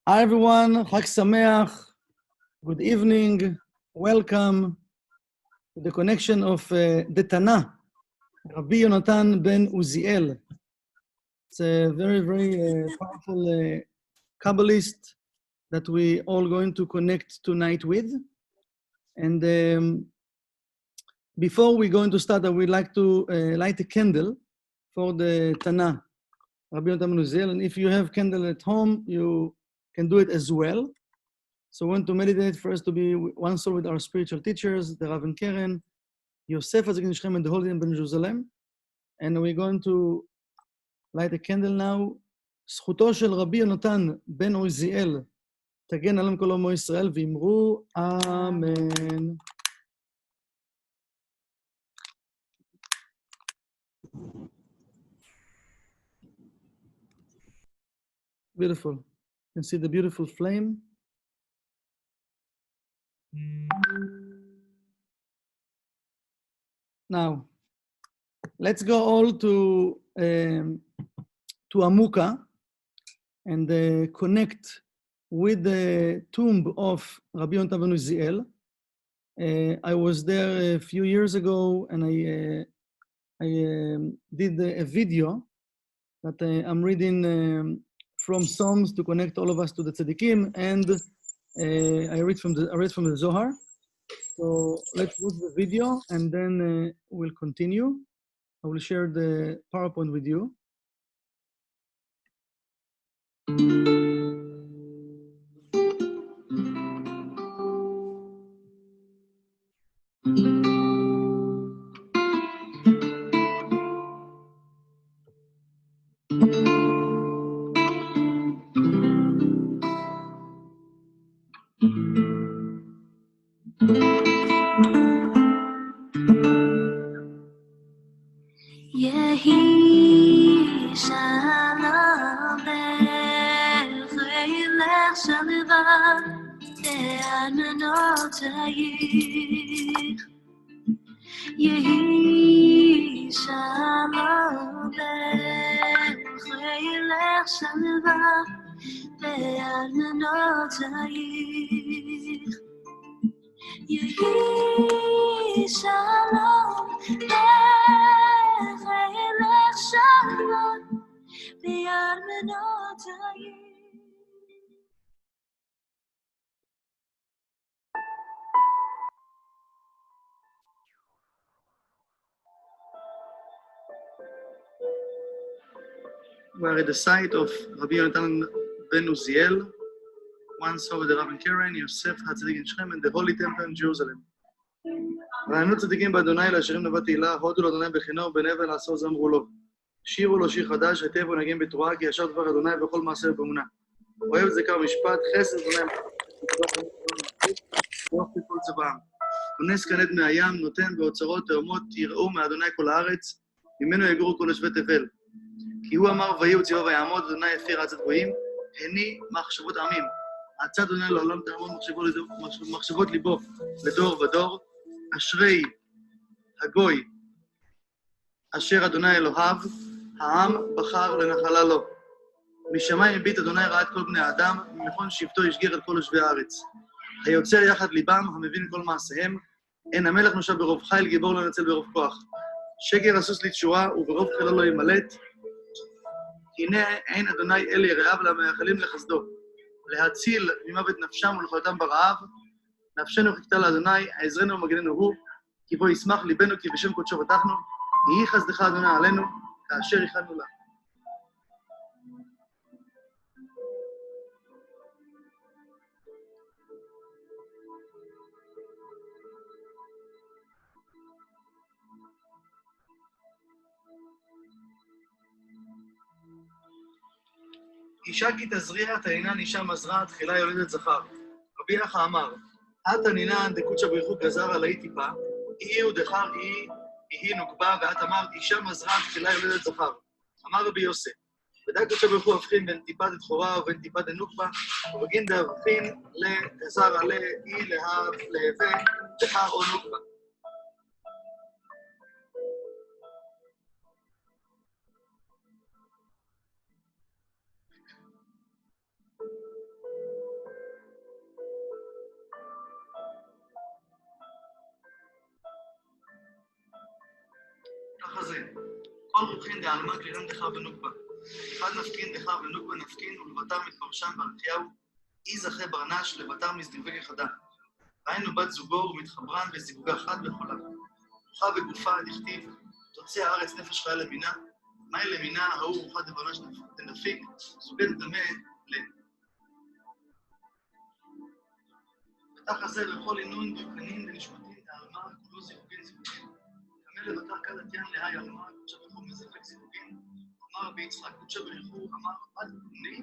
Hi everyone, Chag Sameach, good evening, welcome to the connection of the Tana, Rabbi Yehunatan ben Uziel. It's a very powerful Kabbalist that we all going to connect tonight with. And before we're going to start, I would like to light a candle for the Tana, Rabbi Yehunatan ben Uziel. And if you have candle at home, you can do it as well. So we want to meditate first to be one soul with our spiritual teachers, the Rav and Keren, Yosef Hazakin Shem, and the Holy Ben Jerusalem. And we're going to light a candle now. זכותו של רבי יונתן בן עוזיאל תגן עליהם כל עמו ישראל ואמרו אמן. Beautiful. You can see the beautiful flame. Now, let's go all to Amuka and connect with the tomb of Rabbi Yehunatan ben Uziel. I was there a few years ago, and I did a video that I'm reading from Psalms to connect all of us to the Tzaddikim, and I read from the Zohar. So let's watch the video, and then we'll continue. I will share the PowerPoint with you. יהי שלום בחילך שלווה לארמנותייך. יהי שלום בחילך שלווה לארמנותייך. יהי שלום בחילך שלווה לארמנותייך. We are at the site of Rabbi Yehunatan ben Uziel, once over the Rabbi and Keren, Yosef Hazakin Shem, and the Holy Temple in Jerusalem. רעיינו צדיקים באדוני לאשרים נבט תהילה, הודו לאדוני בכנו ובנבל לעשור זמרו לו. שירו לו שיר חדש, היטב ונגעים בתרועה, כי ישר דבר אדוני בכל מעשה ובאמונה. אוהב צדקה ומשפט, חסד אדוני ואופי כל צבאם. כונס כאן עד מהים, נותן באוצרות תאומות, יראו מאדוני כל הארץ, ממנו יגורו כל יושבי תבל. כי הוא אמר ויהי וציווה ויעמוד, אדוני הפיר עצת גויים, הני מחשבות עמים. עצת אדוני לעולם תעמוד מחשבות ליבו לדור ודור. אשרי הגוי אשר אדוני אלוהיו, העם בחר לנחלה לו. משמיים הביט אדוני ראה את כל בני האדם, ממכון שבטו ישגיר את כל יושבי הארץ. היוצר יחד ליבם, המבין כל מעשיהם, אין המלך נושע ברוב חיל, גיבור לא ינצל ברוב כוח. שקר הסוס לתשועה, וברוב חילה לא ימלט. הנה אין אדוני אל יראיו למייחלים לחסדו, להציל ממוות נפשם ולחייתם ברעב. נפשנו חיכתה לאדוני, עזרנו ומגננו הוא, כי בו ישמח ליבנו, כי בשם קודשו בטחנו, יהי חסדך אדוני עלינו, כאשר ייחלנו לה. אישה כי תזריע, תנינה אישה מזרע, תחילה יולדת זכר. רבי יחא אמר, את הנינן דקודשא בריחו גזר עלי טיפה, היא ודחר היא נוקבה, ואת אמרת, אישה מזרע, תחילה יולדת זכר. אמר רבי יוסף, ודאי קודשא בריחו הבחין בין טיפה דתחורה ובין טיפה דנוקבה, ובגין דהבחין לגזר עלי היא להווה דחר או נוקבה. כל רוחין דעלמא קלירן דחה בנוקבה. אחד נפקין דחה בנוקבה נפקין ולבטר מתפרשן ברכיהו אי זכה ברנש לבטר מזדבק יחדה. ראינו בת זוגו ומתחברן בזיווגה חד וחולה. רוחה בגופה דכתיב תוציא הארץ נפש חיה למינה. מהי למינה ההוא רוחה דברנש דנפיק זוגת דמה ל... בתח הזה בכל עינון דיוקנין דנשמתין דעלמא כולו זיווגין זיווגין. כמל לבטר כדתיין להי עלמא קודשה בכל מזבק זיווגין. אמר רבי יצחק קודשה בריחור אמר עד לי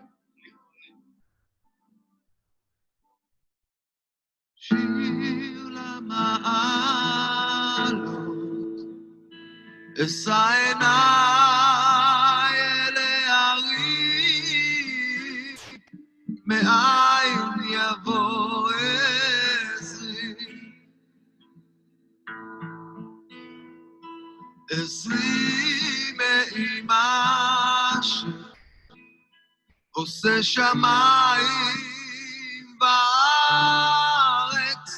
שיר למעלות, אשא עיניי אל ההרים, מאין יבוא עזרי. עזרי מאימה שעושה שמיים בארץ,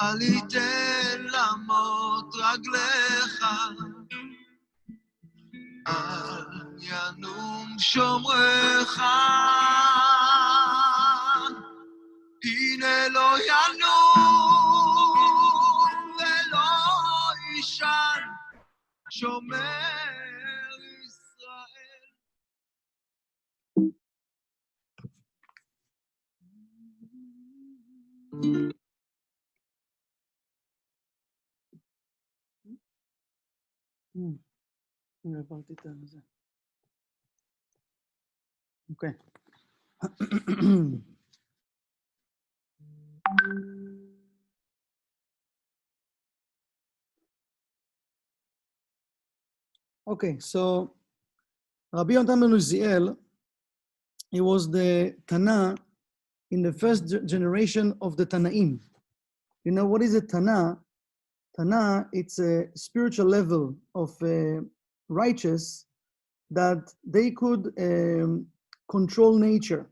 אל יתן למות רגליך, אל ינום שומרך, הנה לא ינום ולא יישן שומר ישראל. הנה עברתי את זה. אוקיי. Okay, so Rabbi Yehunatan ben Uziel, he was the Tana in the first generation of the Tanaim. You know what is a Tana? Tana, it's a spiritual level of righteous that they could control nature.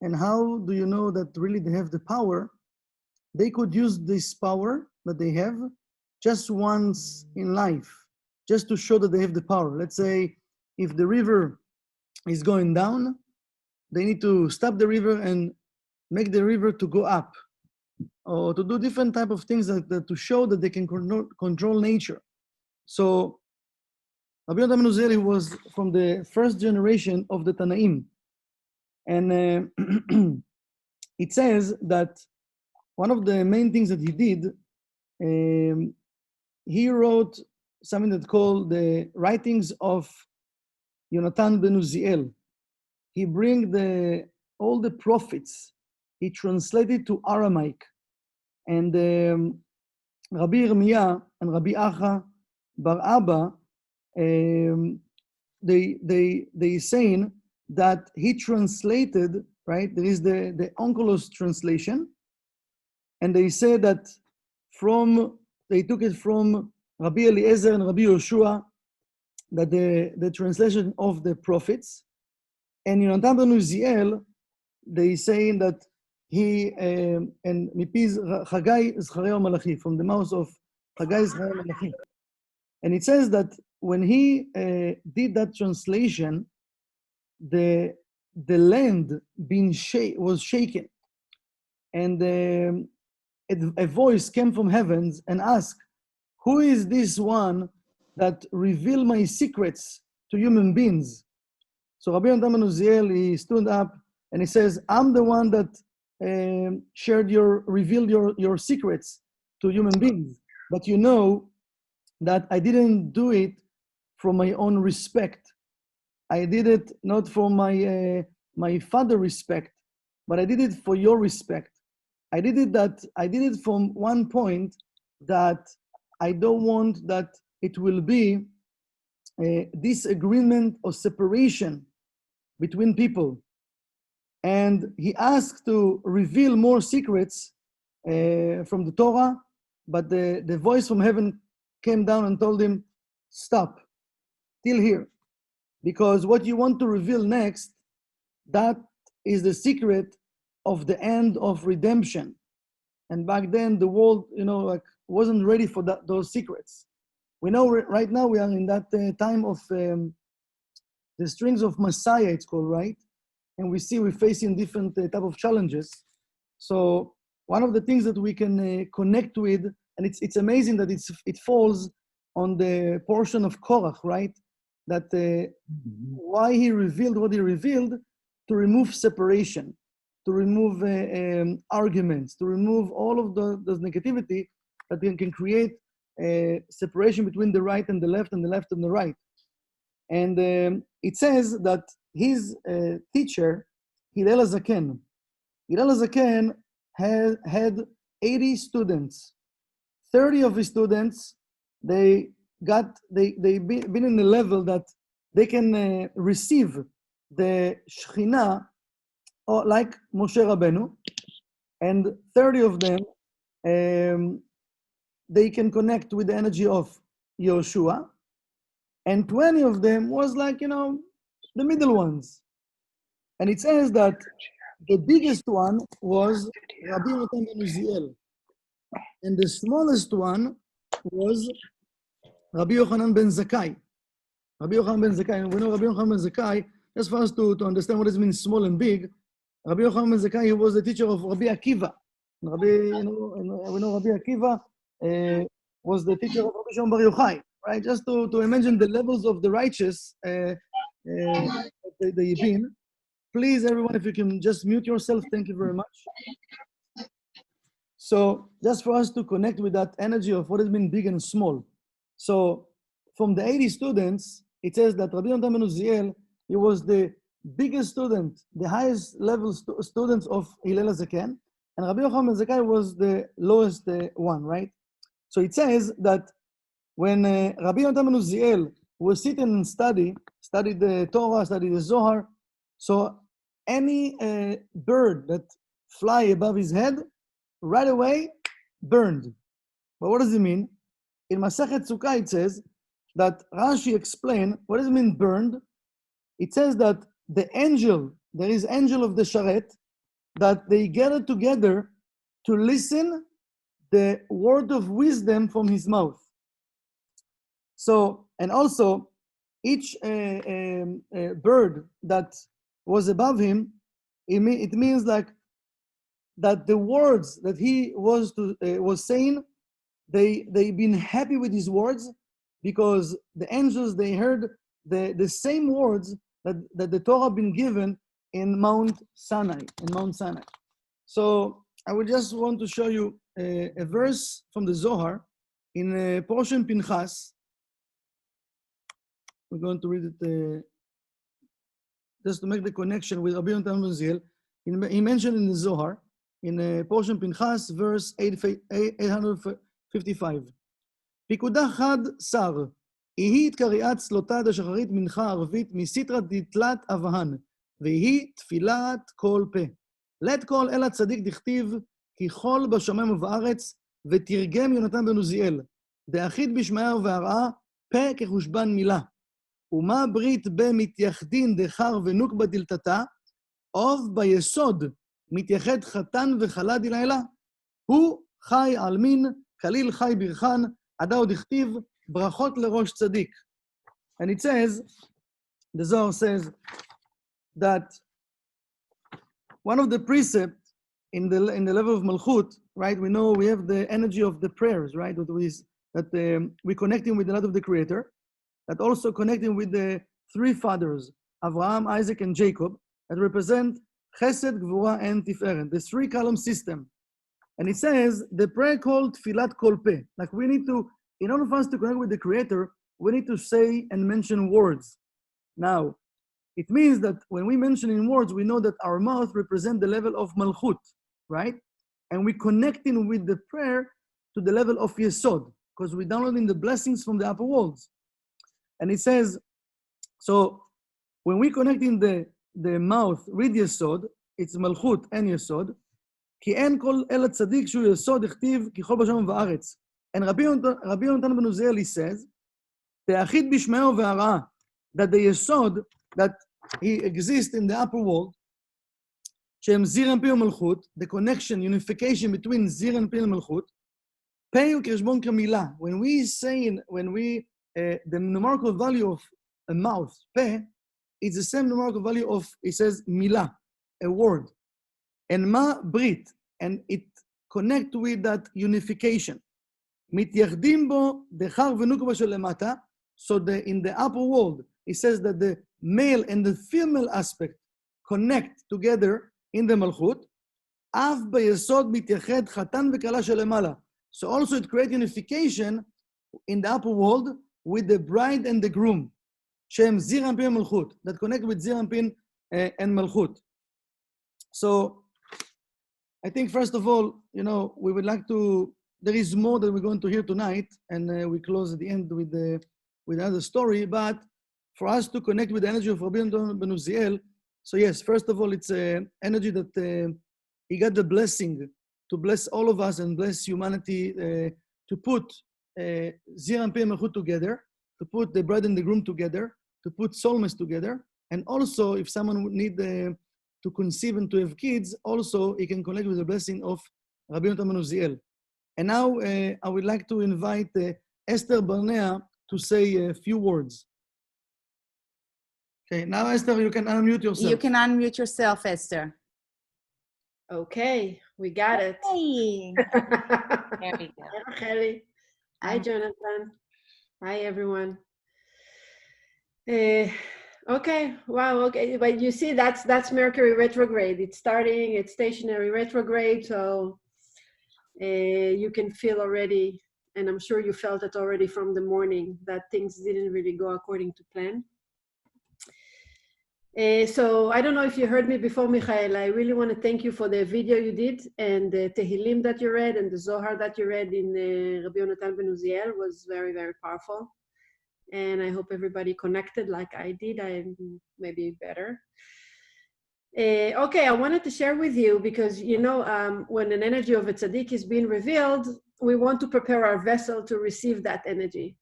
And how do you know that really they have the power? They could use this power that they have just once in life, just to show that they have the power. Let's say if the river is going down, they need to stop the river and make the river to go up, or to do different type of things that to show that they can control nature. So Rabbi Yehunatan ben Uziel was from the first generation of the Tanaim. And it says that one of the main things that he did, he wrote something that's called the writings of Yehunatan ben Uziel. He bring all the prophets, he translated to Aramaic. And Rabbi Yirmiyah and Rabbi Acha Bar Abba, they saying that he translated, right? There is the Onkelos translation, and they say that they took it from Rabbi Eliezer and Rabbi Yoshua, that the translation of the prophets. And Yehunatan ben Uziel, they saying that he and Mipiz Chagai Zchariah Malachi, from the mouth of Chagai Zchariah Malachi. And it says that when he did that translation, the land was shaken, and a voice came from heavens and asked, "Who is this one that reveal my secrets to human beings?" So Rabbi Yehunatan ben Uziel, he stood up and he says, "I'm the one that revealed your secrets to human beings. But you know that I didn't do it from my own respect. I did it not for my father respect, but I did it for your respect. I did it from one point that I don't want that it will be a disagreement or separation between people." And he asked to reveal more secrets from the Torah, but the voice from heaven came down and told him, "Stop, till here. Because what you want to reveal next, that is the secret of the end of redemption." And back then, the world, wasn't ready for those secrets. we know right now we are in that time of the strings of Messiah, it's called, right? And we see we're facing different type of challenges. So one of the things that we can connect with, and it's amazing that it falls on the portion of Korach, right? That why he revealed what he revealed, to remove separation, to remove arguments, to remove all of those negativity that can create separation between the right and the left and the left and the right. And it says that his teacher, Hillel HaZaken, had 80 students. 30 of his students, they've been in a level that they can receive the Shekhinah like Moshe Rabbeinu, and 30 of them, they can connect with the energy of Yehoshua, and 20 of them was like, the middle ones. And it says that the biggest one was Rabbi Yehunatan ben Uziel, and the smallest one was Rabbi Yochanan ben Zakkai. Rabbi Yochanan ben Zakkai, and we know Rabbi Yochanan ben Zakkai, just for us to understand what it means small and big, Rabbi Yochanan ben Zakkai, he was the teacher of Rabbi Akiva. We know Rabbi Akiva was the teacher of Rabbi Shimon Bar Yochai, right? Just to imagine the levels of the righteous, the Yibin. Please, everyone, if you can just mute yourself, thank you very much. So just for us to connect with that energy of what has been big and small. So from the 80 students, it says that Rabbi Yehunatan ben Uziel, he was the biggest student, the highest level students of Hillel HaZaken, and Rabbi Yochanan ben Zakkai was the lowest one, right? So it says that when Rabbi Yehunatan ben Uziel was sitting and studied the Torah, studied the Zohar, so any bird that fly above his head, right away, burned. But what does it mean? In Masechet Sukkah, it says that Rashi explained, what does it mean burned? It says that there is angel of the Sharet, that they gathered together to listen the word of wisdom from his mouth. So, and also, each bird that was above him, it means like that the words that he was saying, they've been happy with his words, because the angels, they heard the same words that the Torah been given in Mount Sinai. So I would just want to show you a verse from the Zohar in portion Pinchas. We're going to read it just to make the connection with Rabbi Yehunatan ben Uziel. He mentioned in the Zohar, in portion Pinchas, verse 855. פיקודה חד שר, יהי קריאת צלותא דשחרית מנחה ערבית מסיטרא דתלת אבהן, ויהי תפילת כל פה. לית כל אלא צדיק דכתיב, כי כל בשמיים ובארץ, ותרגם יהונתן בן עוזיאל, דאחיד בשמעיה ובהרעה, פה כחושבן מילה. ומה ברית במתייחדין דחר ונוקבה דלתתה, עוב ביסוד מתייחד חתן וחלה דלעילה. הוא חי עלמין, כליל חי ברכן, עדה עוד הכתיב, ברכות לראש צדיק. And it says, the Zohar says, that one of the precepts in the level of Malchut, right? We know we have the energy of the prayers, right? That we're connecting with the light of the Creator, that also connecting with the three fathers, Abraham, Isaac, and Jacob, that represent Chesed, Gvura, and Tiferet, the three-column system. And it says, the prayer called Tfilat Kol Peh. Like we need to, in order for us to connect with the Creator, we need to say and mention words. Now, it means that when we mention in words, we know that our mouth represents the level of Malchut, right? And we're connecting with the prayer to the level of Yesod, because we're downloading the blessings from the upper worlds. And it says, so when we connecting the mouth with Yesod, it's Malchut and Yesod, כי אין כל אלא צדיק שהוא יסוד הכתיב ככל בשמיים ובארץ. And Rabbi Yehunatan ben Uziel, he says, דאחיד בשמעיה ובהרעה, that the Yesod, that he exists in the upper world, שהם זיר אנפי ומלכות, the connection, unification between זיר אנפי ומלכות, Pei הוא כחשבון כמילה. The numerical value of a mouth, pe, it's the same numerical value of, it says, milah, a word. And ma, brit, and it connect with that unification. מתייחדים בו דחר ונוקבה של למטה, so in the upper world, it says that the male and the female aspect connect together in the malchut, אף ביסוד מתייחד חתן וכלה של למעלה. So also it creates unification in the upper world with the bride and the groom, שהם זיר אנפין ומלכות, that connect with זיר אנפין and מלכות. So I think first of all, we would like to, there is more that we're going to hear tonight, and we close at the end with another story, but for us to connect with the energy of Rabbi Yehunatan ben Uziel, so yes, first of all, it's an energy that he got the blessing to bless all of us and bless humanity, to put Zir and Pei Melchut together, to put the bride and the groom together, to put soulmates together, and also if someone would need to conceive and to have kids, also he can connect with the blessing of Rabbi Yehunatan ben Uziel. And now I would like to invite Esther Barnea to say a few words. Okay, now Esther, you can unmute yourself. You can unmute yourself, Esther. Okay, we got it. Hey. There we go. Hi, Racheli. Hi, Jonathan. Hi, everyone. Okay, wow, okay. But you see, that's Mercury retrograde. It's starting, it's stationary retrograde, so you can feel already, and I'm sure you felt it already from the morning, that things didn't really go according to plan. So I don't know if you heard me before, Michael. I really want to thank you for the video you did, and the Tehillim that you read, and the Zohar that you read in Rabbi Yehunatan ben Uziel was very, very powerful. And I hope everybody connected like I did. I'm maybe better. Okay, I wanted to share with you because, when an energy of a tzaddik is being revealed, we want to prepare our vessel to receive that energy.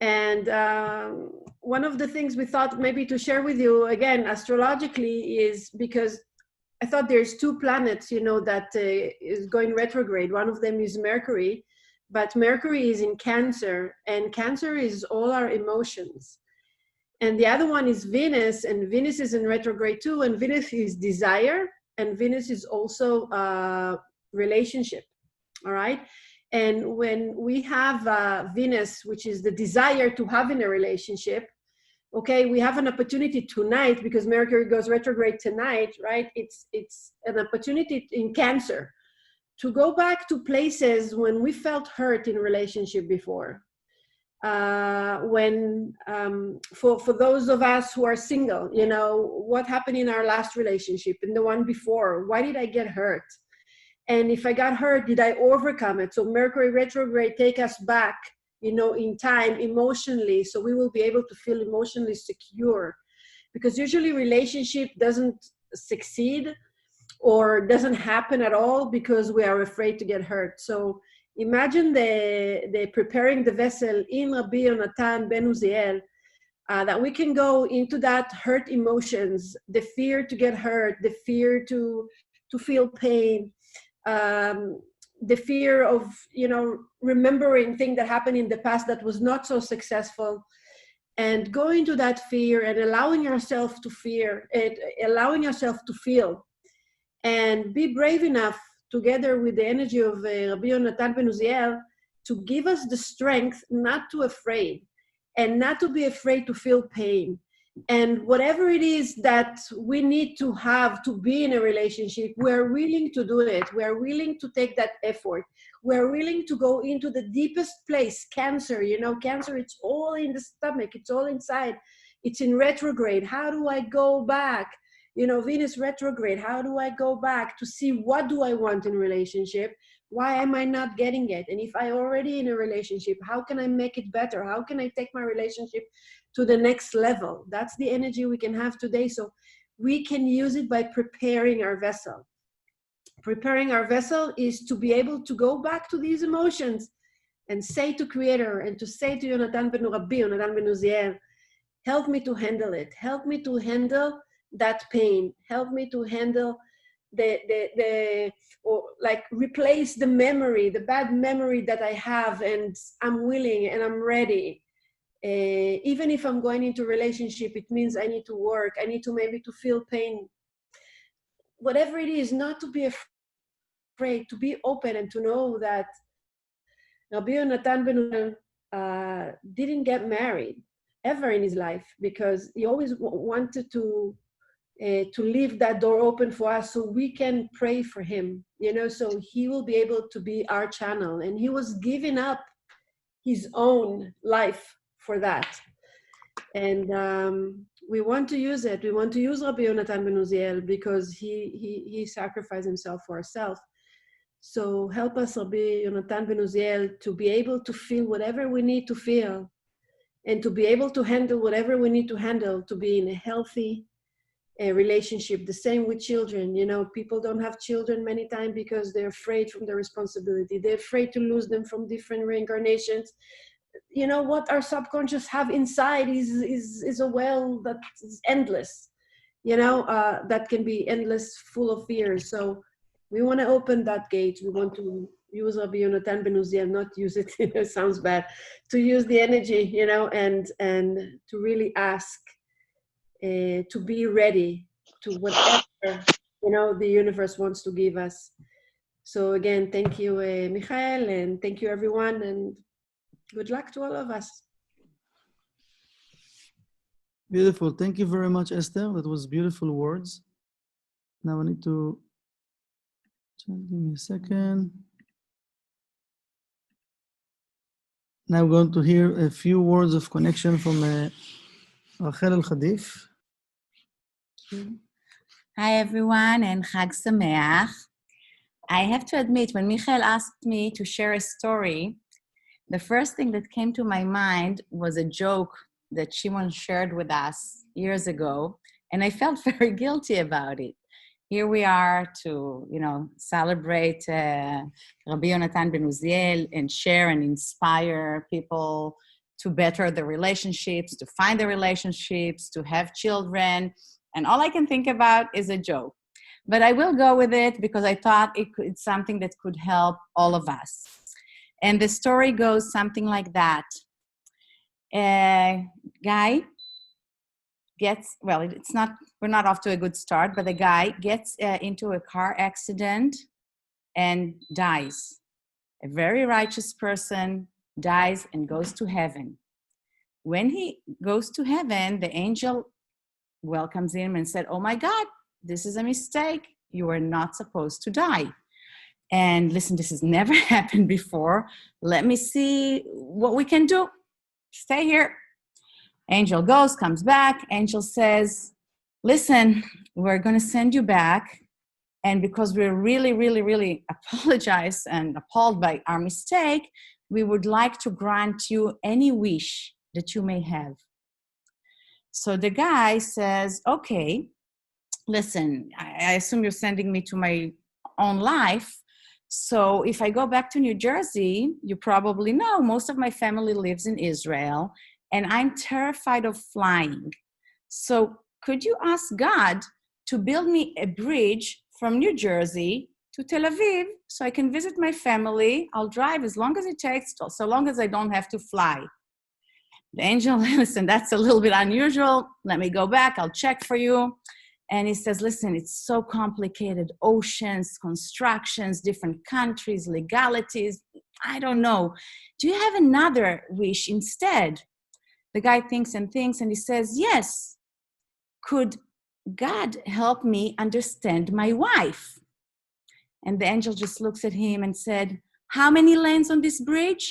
And one of the things we thought maybe to share with you, again, astrologically, is because I thought there's two planets, that is going retrograde. One of them is Mercury, but Mercury is in Cancer, and Cancer is all our emotions. And the other one is Venus, and Venus is in retrograde too, and Venus is desire, and Venus is also relationship, all right? And when we have Venus, which is the desire to have in a relationship, okay, we have an opportunity tonight, because Mercury goes retrograde tonight, right? It's an opportunity in Cancer to go back to places when we felt hurt in relationship before. When, for those of us who are single, what happened in our last relationship and the one before? Why did I get hurt? And if I got hurt, did I overcome it? So Mercury retrograde take us back, in time, emotionally, so we will be able to feel emotionally secure. Because usually relationship doesn't succeed or doesn't happen at all because we are afraid to get hurt. So imagine the preparing the vessel in Rabbi Yehunatan ben Uziel, that we can go into that hurt emotions, the fear to get hurt, the fear to feel pain, the fear of, remembering things that happened in the past that was not so successful, and go into that fear and allowing yourself to fear, allowing yourself to feel, and be brave enough, together with the energy of Rabbi Yehunatan ben Uziel, to give us the strength not to afraid, and not to be afraid to feel pain. And whatever it is that we need to have to be in a relationship, we're willing to do it. We're willing to take that effort. We're willing to go into the deepest place. Cancer, Cancer, it's all in the stomach. It's all inside. It's in retrograde. How do I go back? Venus retrograde. How do I go back to see what do I want in relationship? Why am I not getting it? And if I already in a relationship, how can I make it better? How can I take my relationship to the next level? That's the energy we can have today. So we can use it by preparing our vessel. Preparing our vessel is to be able to go back to these emotions and say to Creator and to say to Rabbi Yehunatan ben Uziel, help me to handle it. Help me to handle that pain. Help me to handle or like replace the memory, the bad memory that I have, and I'm willing and I'm ready. Even if I'm going into a relationship, it means I need to work. I need to maybe to feel pain. Whatever it is, not to be afraid, to be open and to know that Rabbi Yehunatan ben Uziel didn't get married ever in his life because he always wanted to leave that door open for us so we can pray for him, so he will be able to be our channel. And he was giving up his own life for that. And we want to use it. We want to use Rabbi Yehunatan ben Uziel because he sacrificed himself for ourselves. So help us, Rabbi Yehunatan ben Uziel, to be able to feel whatever we need to feel and to be able to handle whatever we need to handle to be in a healthy relationship. The same with children. People don't have children many times because they're afraid from the responsibility. They're afraid to lose them from different reincarnations. What our subconscious have inside is a well that is endless, that can be endless, full of fears. So we want to open that gate. We want to use Rabbi Yehunatan ben Uziel, not use it, it sounds bad, to use the energy, and to really ask, to be ready to whatever, the universe wants to give us. So again, thank you, Michael, and thank you everyone, and good luck to all of us. Beautiful. Thank you very much, Esther. That was beautiful words. Now I need to, just give me a second. Now we're going to hear a few words of connection from Rachel Al-Khadif. Hi, everyone, and Chag Sameach. I have to admit, when Michael asked me to share a story, the first thing that came to my mind was a joke that Shimon shared with us years ago, and I felt very guilty about it. Here we are to, celebrate Rabbi Yehunatan ben Uziel and share and inspire people to better the relationships, to find the relationships, to have children, and all I can think about is a joke. But I will go with it because I thought it's something that could help all of us. And the story goes something like that. A guy gets, we're not off to a good start, but the guy gets into a car accident and dies. A very righteous person dies and goes to heaven. When he goes to heaven, the angel welcomes him and said, "Oh my God, this is a mistake. You are not supposed to die. And listen, this has never happened before. Let me see what we can do. Stay here." Angel goes, comes back. Angel says, "Listen, we're going to send you back. And because we're really, really, really apologize and appalled by our mistake, we would like to grant you any wish that you may have." So the guy says, "Okay, listen, I assume you're sending me to my own life. So if I go back to New Jersey, you probably know most of my family lives in Israel, and I'm terrified of flying. So could you ask God to build me a bridge from New Jersey to Tel Aviv so I can visit my family? I'll drive as long as it takes, so long as I don't have to fly." The angel, "Listen, that's a little bit unusual. Let me go back. I'll check for you." And he says, "Listen, it's so complicated. Oceans, constructions, different countries, legalities. I don't know. Do you have another wish instead?" The guy thinks and thinks, and he says, "Yes. Could God help me understand my wife?" And the angel just looks at him and said, "How many lanes on this bridge?"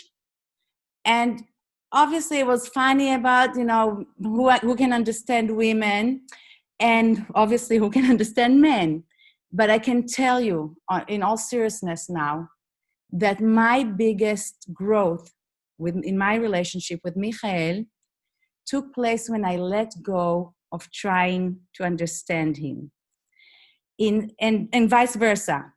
And obviously it was funny about, who can understand women, and obviously who can understand men. But I can tell you, in all seriousness now, that my biggest growth in my relationship with Michael took place when I let go of trying to understand him. And vice versa.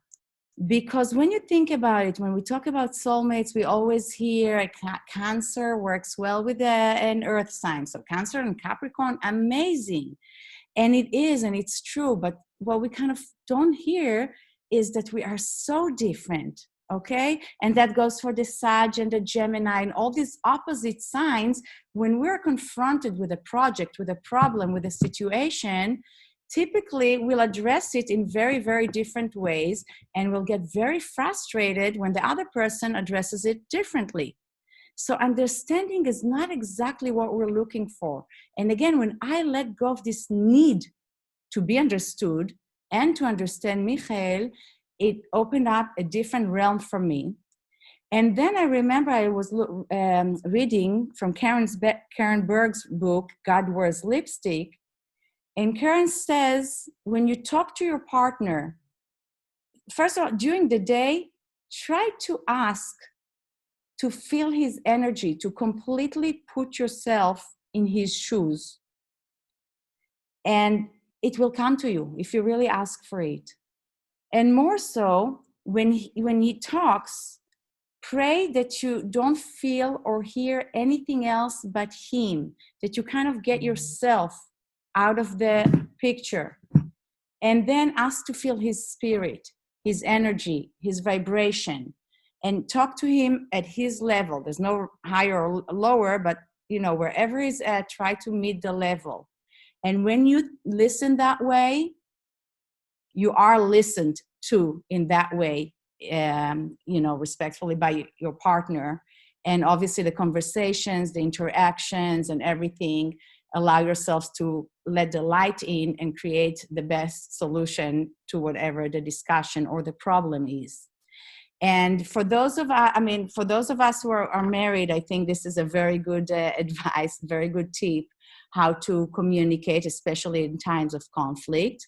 Because when you think about it, when we talk about soulmates, we always hear Cancer works well with an earth sign. So Cancer and Capricorn, amazing. And it is, and it's true, but what we kind of don't hear is that we are so different, okay? And that goes for the Sag and the Gemini and all these opposite signs. When we're confronted with a project, with a problem, with a situation, typically we'll address it in very, very different ways, and we'll get very frustrated when the other person addresses it differently. So understanding is not exactly what we're looking for. And again, when I let go of this need to be understood and to understand Michael, it opened up a different realm for me. And then I remember I was reading from Karen Berg's book, God Wears Lipstick. And Karen says, when you talk to your partner, first of all, during the day, try to ask to feel his energy, to completely put yourself in his shoes. And it will come to you if you really ask for it. And more so, when he talks, pray that you don't feel or hear anything else but him, that you kind of get yourself out of the picture. And then ask to feel his spirit, his energy, his vibration, and talk to him at his level. There's no higher or lower, but wherever he's at, try to meet the level. And when you listen that way, you are listened to in that way, respectfully by your partner. And obviously the conversations, the interactions and everything, allow yourselves to let the light in and create the best solution to whatever the discussion or the problem is. And for those of us who are married, I think this is a very good advice, very good tip, how to communicate, especially in times of conflict.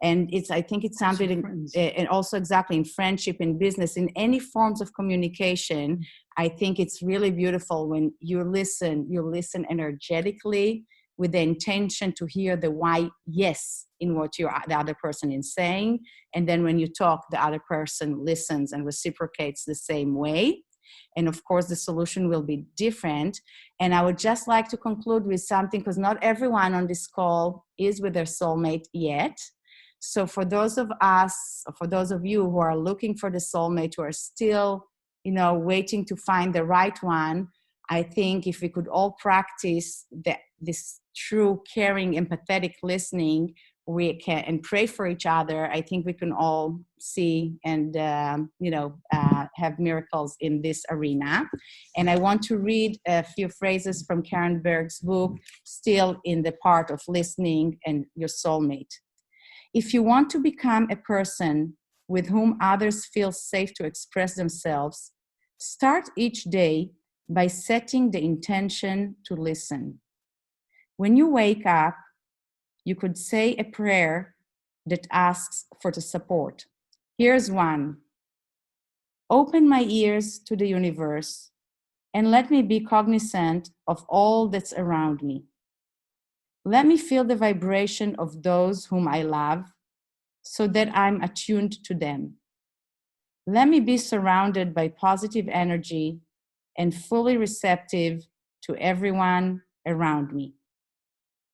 And I think it's something, and also exactly in friendship, in business, in any forms of communication, I think it's really beautiful when you listen energetically with the intention to hear the why yes in what the other person is saying. And then when you talk, the other person listens and reciprocates the same way. And of course, the solution will be different. And I would just like to conclude with something, because not everyone on this call is with their soulmate yet. So for those of you who are looking for the soulmate, who are still, waiting to find the right one, I think if we could all practice this true, caring, empathetic listening, and pray for each other, I think we can all see and, have miracles in this arena. And I want to read a few phrases from Karen Berg's book, still in the part of listening and your soulmate. If you want to become a person with whom others feel safe to express themselves, start each day by setting the intention to listen. When you wake up, you could say a prayer that asks for the support. Here's one. Open my ears to the universe and let me be cognizant of all that's around me. Let me feel the vibration of those whom I love so that I'm attuned to them. Let me be surrounded by positive energy and fully receptive to everyone around me.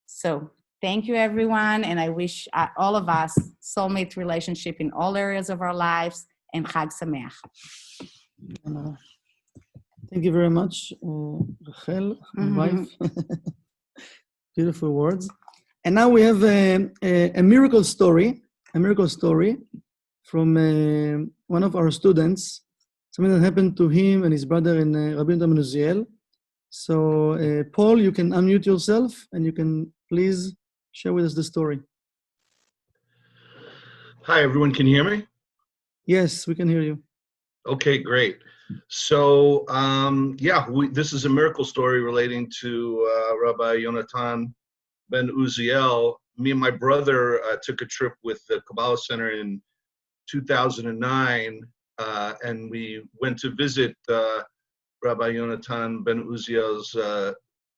So thank you, everyone. And I wish all of us soulmate relationship in all areas of our lives, and Chag Sameach. Thank you very much, Rachel, wife. Beautiful words. And now we have a miracle story from one of our students, something that happened to him and his brother in Rabbi Yehunatan Uziel. So, Paul, you can unmute yourself and you can please share with us the story. Hi, everyone. Can you hear me? Yes, we can hear you. Okay, great. So, this is a miracle story relating to Rabbi Yehunatan ben Uziel. Me and my brother took a trip with the Kabbalah Center in 2009, and we went to visit Rabbi Yehunatan ben Uziel's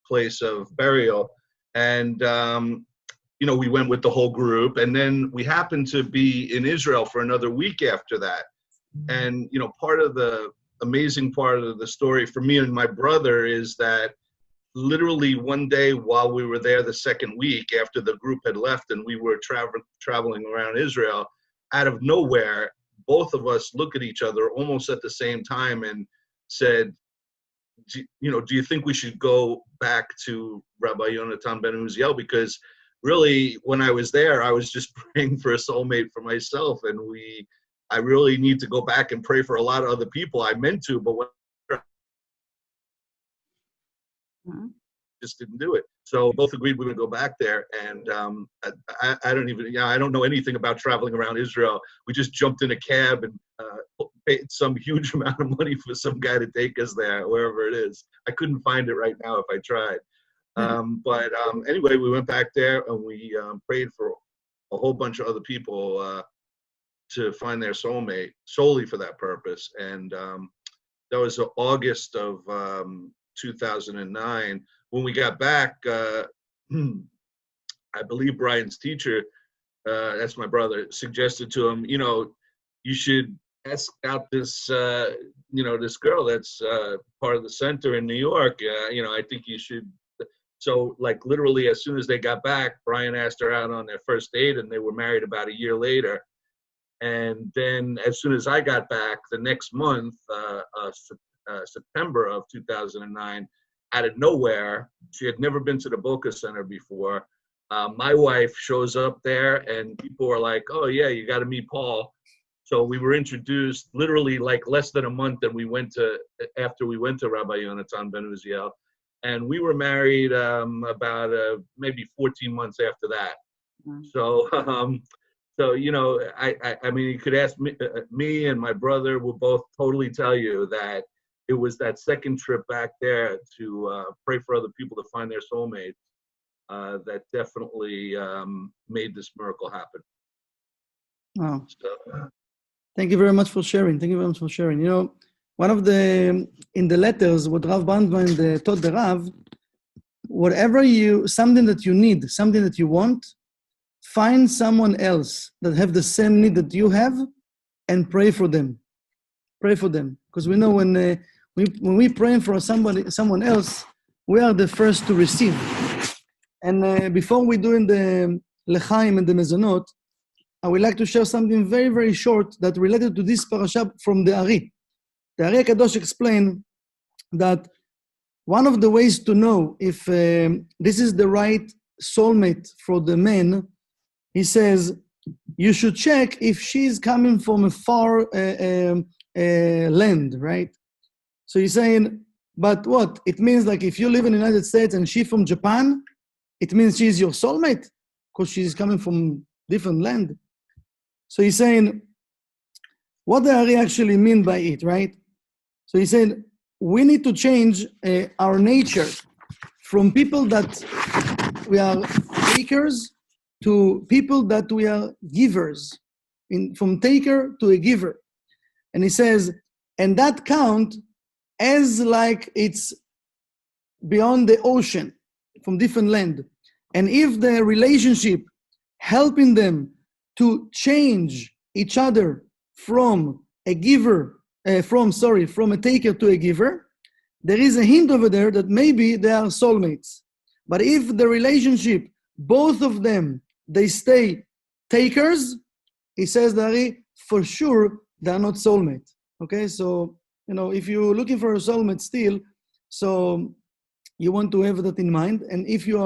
place of burial. And, we went with the whole group. And then we happened to be in Israel for another week after that. And, part of the amazing part of the story for me and my brother is that literally one day while we were there the second week after the group had left and we were traveling around Israel, out of nowhere, both of us look at each other almost at the same time and said, do you think we should go back to Rabbi Yehunatan ben Uziel? Because really, when I was there, I was just praying for a soulmate for myself, and I really need to go back and pray for a lot of other people. I meant to, but just didn't do it. So both agreed we would go back there, and I don't know anything about traveling around Israel. We just jumped in a cab and paid some huge amount of money for some guy to take us there, wherever it is. I couldn't find it right now if I tried. But anyway, we went back there and we prayed for a whole bunch of other people to find their soulmate solely for that purpose. And that was August of 2009. When we got back, I believe Brian's teacher, that's my brother, suggested to him, you should ask out this, this girl that's part of the center in New York. I think you should. So, like, literally, as soon as they got back, Brian asked her out on their first date, and they were married about a year later. And then, as soon as I got back, the next month, September of 2009, out of nowhere, she had never been to the Boca Center before. My wife shows up there, and people were like, "Oh yeah, you got to meet Paul." So we were introduced literally like less than a month, and after we went to Rabbi Yehunatan ben Uziel, and we were married about maybe 14 months after that. So, I mean, you could ask me and my brother will both totally tell you that it was that second trip back there to pray for other people to find their soulmate that definitely made this miracle happen. Wow. So, Thank you very much for sharing. One of in the letters, what Rav Brandwein taught the Rav, something that you need, something that you want, find someone else that have the same need that you have and pray for them. Pray for them. Because we know when we pray for someone else, we are the first to receive. And before we do in the Lechaim and the Mezonot, I would like to share something very, very short that related to this parasha from the Ari. The Ari HaKadosh explained that one of the ways to know if this is the right soulmate for the man, he says, you should check if she's coming from a far land, right? So he's saying, but what? It means like if you live in the United States and she's from Japan, it means she's your soulmate because she's coming from different land. So he's saying, what do Ari actually mean by it, right? So he's saying, we need to change our nature from people that we are takers to people that we are givers, from taker to a giver. And he says, and that count as like it's beyond the ocean, from different land. And if the relationship helping them to change each other from a giver, from a taker to a giver, there is a hint over there that maybe they are soulmates. But if the relationship, both of them, they stay takers, he says, Dari, for sure, they are not soulmates. Okay, so, if you're looking for a soulmate still, so you want to have that in mind. And if you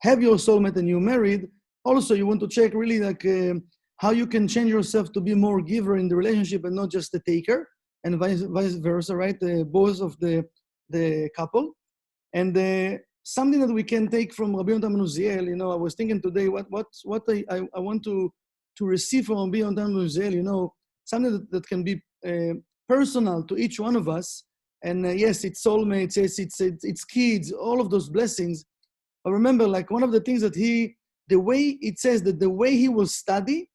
have your soulmate and you're married, also you want to check really like how you can change yourself to be more giver in the relationship and not just a taker, and vice versa, right? Both of the couple. And something that we can take from Rabbi Yehunatan ben Uziel, I was thinking today, what I want to receive from Rabbi Yehunatan ben Uziel, something that can be personal to each one of us. And yes, it's soulmates, yes, it's kids, all of those blessings. But remember, like one of the things that the way it says that the way he will study,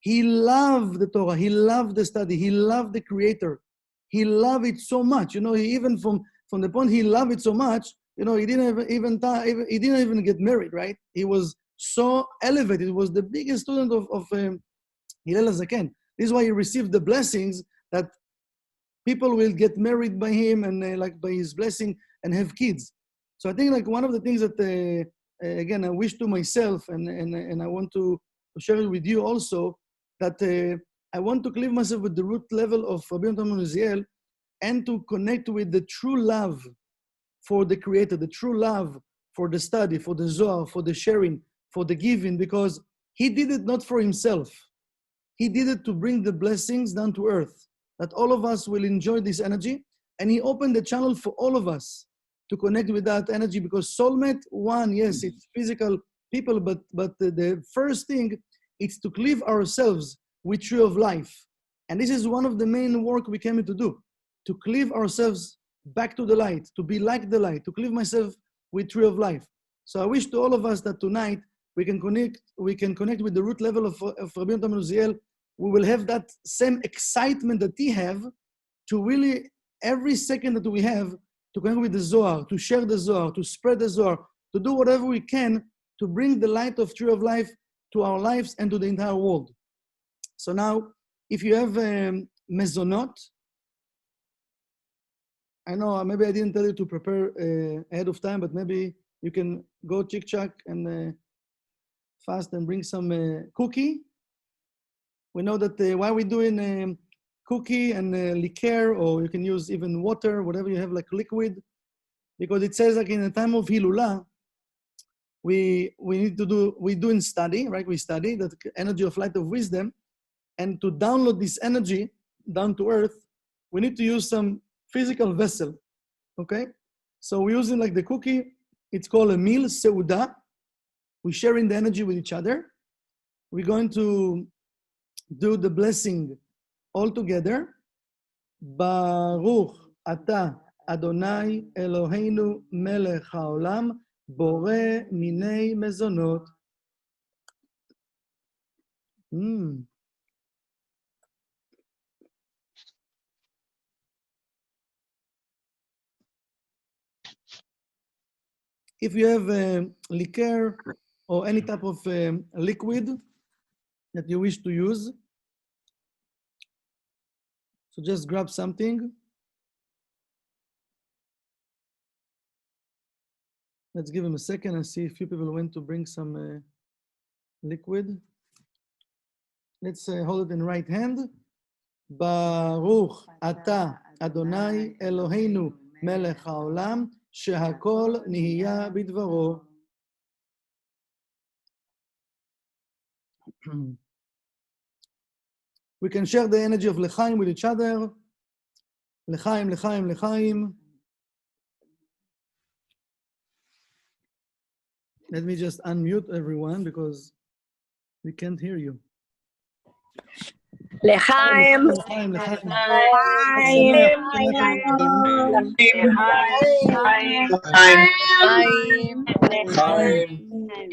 he loved the Torah, he loved the study, he loved the Creator, he loved it so much. He even from the point he loved it so much, he didn't even get married, right? He was so elevated. He was the biggest student of Hillel HaZaken. This is why he received the blessings that people will get married by him and like by his blessing and have kids. So I think like one of the things that, again, I wish to myself, and I want to share it with you also, that I want to cleave myself with the root level of Rabbi Yehunatan ben Uziel and to connect with the true love for the Creator, the true love for the study, for the Zohar, for the sharing, for the giving, because he did it not for himself. He did it to bring the blessings down to earth, that all of us will enjoy this energy. And he opened the channel for all of us to connect with that energy, because soulmate, one, yes, it's physical people, but the first thing is to cleave ourselves with tree of life. And this is one of the main work we came here to do, to cleave ourselves back to the light, to be like the light, to cleave myself with tree of life. So I wish to all of us that tonight we can connect with the root level of Rabbi Yehunatan ben Uziel. We will have that same excitement that he have to really, every second that we have, to connect with the Zohar, to share the Zohar, to spread the Zohar, to do whatever we can to bring the light of tree of life to our lives and to the entire world. So now, if you have mezonot, I know maybe I didn't tell you to prepare ahead of time, but maybe you can go chick-chack and fast and bring some cookie. We know that while we're doing cookie and liqueur, or you can use even water, whatever you have like liquid, because it says like in the time of Hilula, we do in study, right? We study that energy of light of wisdom, and to download this energy down to earth, we need to use some physical vessel, okay? So we're using like the cookie, it's called a meal, seuda. We're sharing the energy with each other. We're going to do the blessing all together. Baruch Ata Adonai Eloheinu Melech HaOlam Bore Minei Mezonot. If you have liqueur or any type of liquid that you wish to use, so just grab something. Let's give him a second and see if few people went to bring some liquid. Let's hold it in right hand. Baruch Ata Adonai Eloheinu Melech HaOlam Shehakol Nihiya Bidvaro. We can share the energy of L'chaim with each other. L'chaim, L'chaim, L'chaim. Let me just unmute everyone because we can't hear you. L'chaim. L'chaim, L'chaim.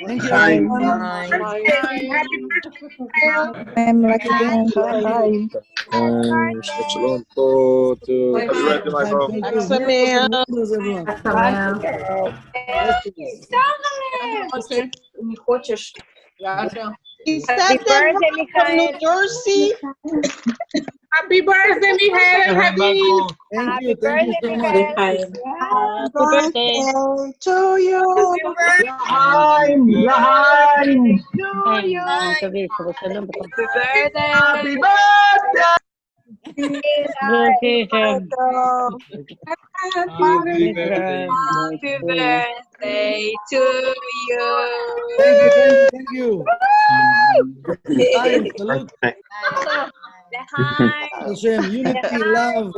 Thank you, everyone. Shalom po to Не хочешь? Is that the from New Jersey? Happy birthday, Michael. Thank you so much. Happy birthday to you. to you. Happy Happy birthday. birthday. Happy birthday to you. Thank you. Salute. Hashem, unity, love.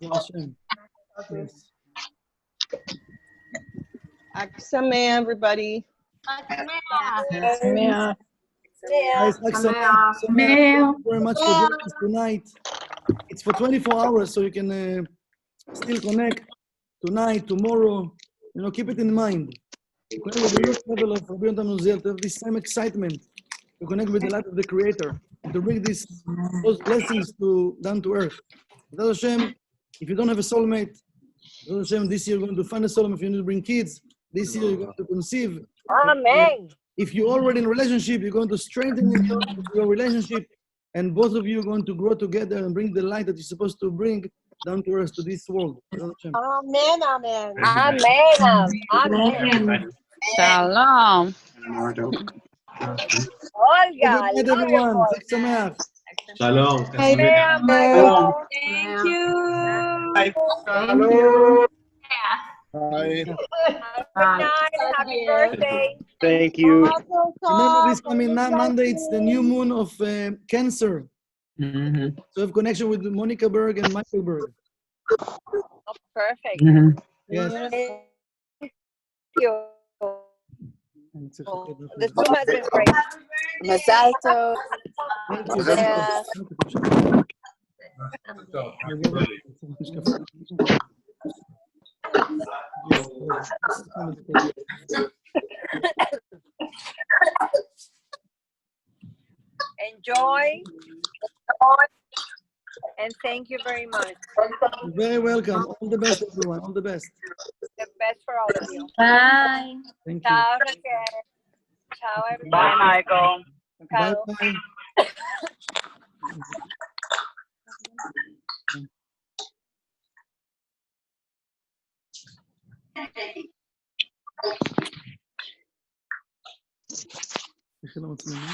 Hashem. Yes. Aksameh, everybody. Guys, thank you very much for joining us tonight. It's for 24 hours, so you can still connect tonight, tomorrow. You know, keep it in mind. To connect with the root level of Rabbi Yehunatan ben Uziel, to have this same excitement, to connect with the light of the Creator, and to bring those blessings down to earth. Without Hashem, if you don't have a soulmate, without Hashem, this year you're going to find a soulmate. If you need to bring kids, this year you're going to conceive. Amen. If you're already in a relationship, you're going to strengthen your relationship, and both of you are going to grow together and bring the light that you're supposed to bring down to earth to this world. Amen, amen. Amen. Amen. Shalom. Olga, Good night, everyone. חג שמח. Shalom. Amen, Michael. Thank you. Thank you. Bye. Good night. Happy birthday. Thank you. Remember this coming Monday, it's the new moon of Cancer. So have connection with Monica Berg and Michael Berg. Oh, perfect. Yes. Thank you. The Zoom has been great. Mazal tov. Thank you. Yeah. Enjoy. And thank you very much. You're very welcome. All the best, everyone. All the best. The best for all of you. Bye. Thank you. Ciao, Raquel. Ciao, everybody. Bye, Michael. Bye Ciao. bye. יש לנו מצלמה?